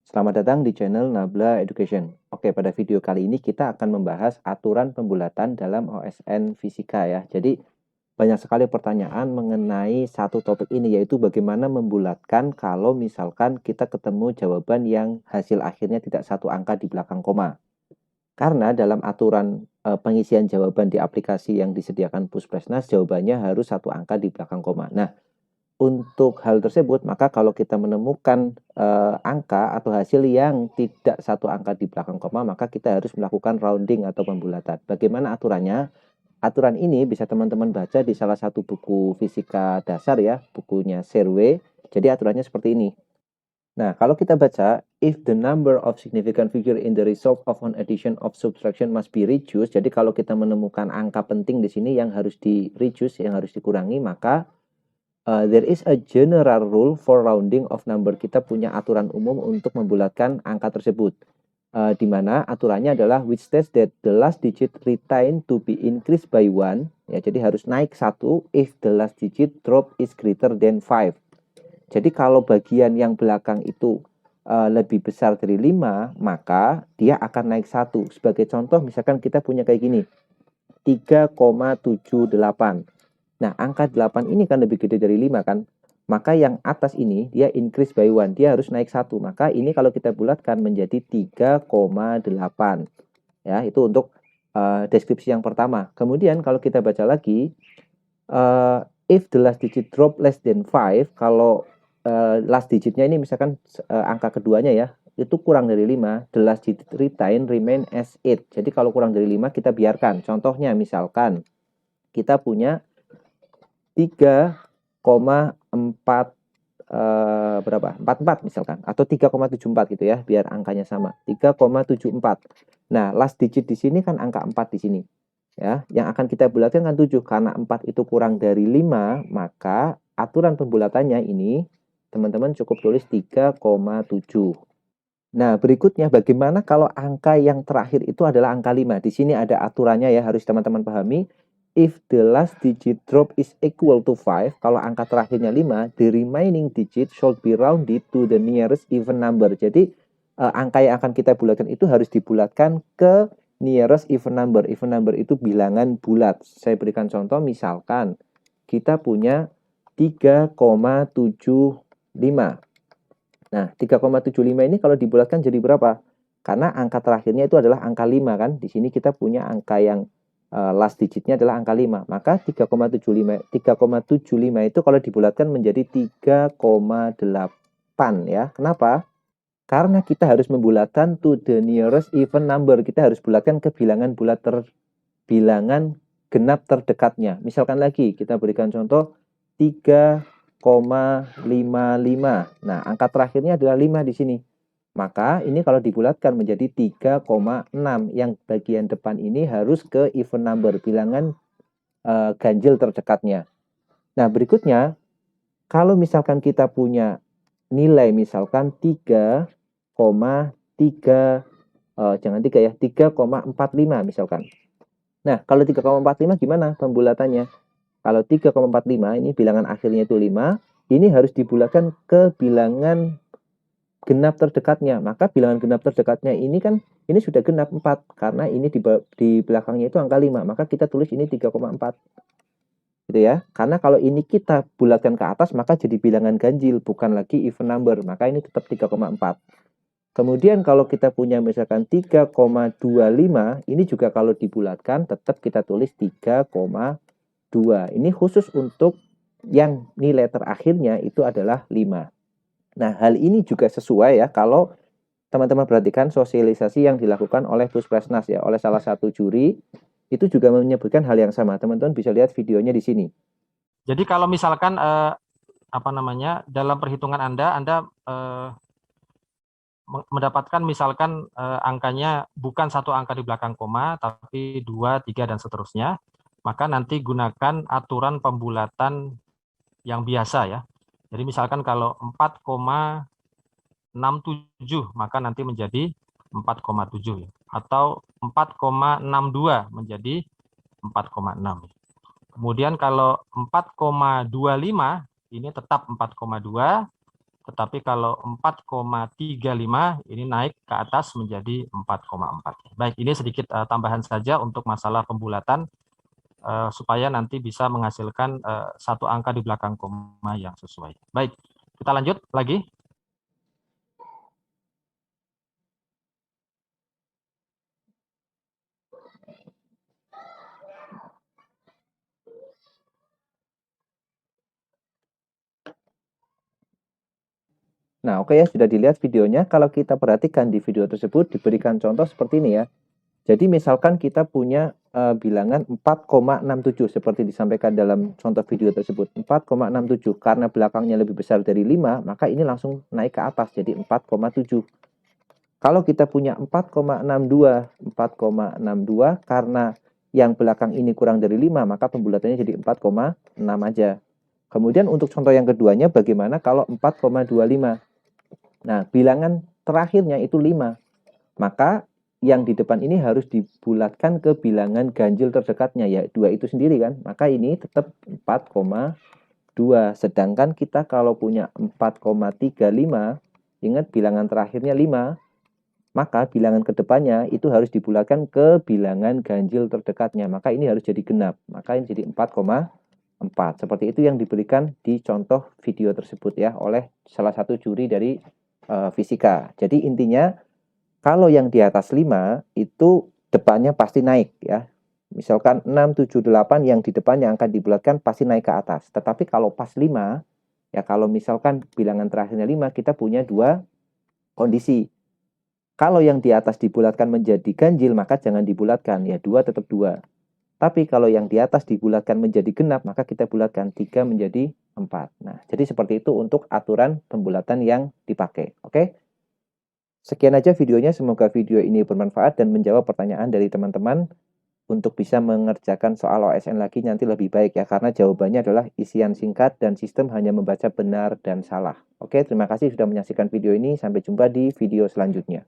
Selamat datang di channel Nabla Education. Oke, pada video kali ini kita akan membahas aturan pembulatan dalam OSN Fisika ya. Jadi banyak sekali pertanyaan mengenai satu topik ini, yaitu bagaimana membulatkan kalau misalkan kita ketemu jawaban yang hasil akhirnya tidak satu angka di belakang koma. Karena dalam aturan pengisian jawaban di aplikasi yang disediakan Puspresnas, jawabannya harus satu angka di belakang koma. Nah, untuk hal tersebut, maka kalau kita menemukan angka atau hasil yang tidak satu angka di belakang koma, maka kita harus melakukan rounding atau pembulatan. Bagaimana aturannya? Aturan ini bisa teman-teman baca di salah satu buku fisika dasar ya, bukunya Serwe. Jadi aturannya seperti ini. Nah, kalau kita baca, if the number of significant figure in the result of an addition of subtraction must be reduced. Jadi kalau kita menemukan angka penting di sini yang harus di reduce, yang harus dikurangi, maka there is a general rule for rounding of number. Kita punya aturan umum untuk membulatkan angka tersebut. Di mana aturannya adalah which states that the last digit retain to be increased by 1. Ya, jadi harus naik 1 if the last digit drop is greater than 5. Jadi kalau bagian yang belakang itu lebih besar dari 5, maka dia akan naik 1. Sebagai contoh, misalkan kita punya kayak gini, 3,78. Nah, angka 8 ini kan lebih gede dari 5 kan? Maka yang atas ini dia increase by 1, dia harus naik 1. Maka ini kalau kita bulatkan menjadi 3,8. Ya, itu untuk deskripsi yang pertama. Kemudian kalau kita baca lagi, if the last digit drop less than 5, kalau last digitnya ini misalkan angka keduanya ya, itu kurang dari 5, the last digit retain remain as 8. Jadi kalau kurang dari 5 kita biarkan. Contohnya misalkan kita punya 3,4 berapa? 44 misalkan, atau 3,74 gitu ya, biar angkanya sama. 3,74. Nah, last digit di sini kan angka 4 di sini. Ya, yang akan kita bulatkan kan 7. Karena 4 itu kurang dari 5, maka aturan pembulatannya ini teman-teman cukup tulis 3,7. Nah, berikutnya bagaimana kalau angka yang terakhir itu adalah angka 5? Di sini ada aturannya ya, harus teman-teman pahami. If the last digit drop is equal to 5, kalau angka terakhirnya 5, the remaining digit should be rounded to the nearest even number. Jadi, angka yang akan kita bulatkan itu harus dibulatkan ke nearest even number. Even number itu bilangan bulat. Saya berikan contoh, misalkan kita punya 3,75. Nah, 3,75 ini kalau dibulatkan jadi berapa? Karena angka terakhirnya itu adalah angka 5 kan. Di sini kita punya angka yang last digitnya adalah angka 5. Maka 3,75 itu kalau dibulatkan menjadi 3,8 ya. Kenapa? Karena kita harus membulatkan to the nearest even number. Kita harus bulatkan ke bilangan bulat bilangan genap terdekatnya. Misalkan lagi kita berikan contoh 3,55. Nah, angka terakhirnya adalah 5 di sini. Maka ini kalau dibulatkan menjadi 3,6. Yang bagian depan ini harus ke even number, bilangan ganjil terdekatnya. Nah, berikutnya, kalau misalkan kita punya nilai misalkan 3,3, jangan 3 ya, 3,45 misalkan. Nah, kalau 3,45 gimana pembulatannya? Kalau 3,45 ini bilangan akhirnya itu 5, ini harus dibulatkan ke bilangan genap terdekatnya. Maka bilangan genap terdekatnya ini kan ini sudah genap 4 karena ini di belakangnya itu angka 5, maka kita tulis ini 3,4. Gitu ya. Karena kalau ini kita bulatkan ke atas maka jadi bilangan ganjil, bukan lagi even number. Maka ini tetap 3,4. Kemudian kalau kita punya misalkan 3,25, ini juga kalau dibulatkan tetap kita tulis 3,2. Ini khusus untuk yang nilai terakhirnya itu adalah 5. Nah, hal ini juga sesuai ya kalau teman-teman perhatikan sosialisasi yang dilakukan oleh Puspresnas ya, oleh salah satu juri, itu juga menyebutkan hal yang sama. Teman-teman bisa lihat videonya di sini. Jadi kalau misalkan dalam perhitungan Anda mendapatkan misalkan angkanya bukan satu angka di belakang koma, tapi 2, 3, dan seterusnya, maka nanti gunakan aturan pembulatan yang biasa ya. Jadi misalkan kalau 4,67 maka nanti menjadi 4,7 ya. Atau 4,62 menjadi 4,6. Kemudian kalau 4,25 ini tetap 4,2, Tetapi kalau 4,35 ini naik ke atas menjadi 4,4. Baik, ini sedikit tambahan saja untuk masalah pembulatan supaya nanti bisa menghasilkan satu angka di belakang koma yang sesuai. Baik, kita lanjut lagi. Nah, oke ya, sudah dilihat videonya. Kalau kita perhatikan di video tersebut diberikan contoh seperti ini ya. Jadi misalkan kita punya bilangan 4,67 seperti disampaikan dalam contoh video tersebut. 4,67 karena belakangnya lebih besar dari 5, maka ini langsung naik ke atas jadi 4,7. Kalau kita punya 4,62 karena yang belakang ini kurang dari 5, maka pembulatannya jadi 4,6 aja. Kemudian untuk contoh yang keduanya bagaimana kalau 4,25? Nah, bilangan terakhirnya itu 5. Maka yang di depan ini harus dibulatkan ke bilangan ganjil terdekatnya, ya 2 itu sendiri kan. Maka ini tetap 4,2. Sedangkan kita kalau punya 4,35, ingat bilangan terakhirnya 5, maka bilangan kedepannya itu harus dibulatkan ke bilangan ganjil terdekatnya. Maka ini harus jadi genap. Maka ini jadi 4,4. Seperti itu yang diberikan di contoh video tersebut ya oleh salah satu juri dari fisika. Jadi intinya kalau yang di atas 5 itu depannya pasti naik ya. Misalkan 6, 7, 8 yang di depannya akan dibulatkan pasti naik ke atas. Tetapi kalau pas 5, ya kalau misalkan bilangan terakhirnya 5, kita punya dua kondisi. Kalau yang di atas dibulatkan menjadi ganjil, maka jangan dibulatkan. Ya 2 tetap 2. Tapi kalau yang di atas dibulatkan menjadi genap, maka kita bulatkan 3 menjadi 4. Nah, jadi seperti itu untuk aturan pembulatan yang dipakai. Oke? Sekian aja videonya, semoga video ini bermanfaat dan menjawab pertanyaan dari teman-teman untuk bisa mengerjakan soal OSN lagi nanti lebih baik ya, karena jawabannya adalah isian singkat dan sistem hanya membaca benar dan salah. Oke, terima kasih sudah menyaksikan video ini, sampai jumpa di video selanjutnya.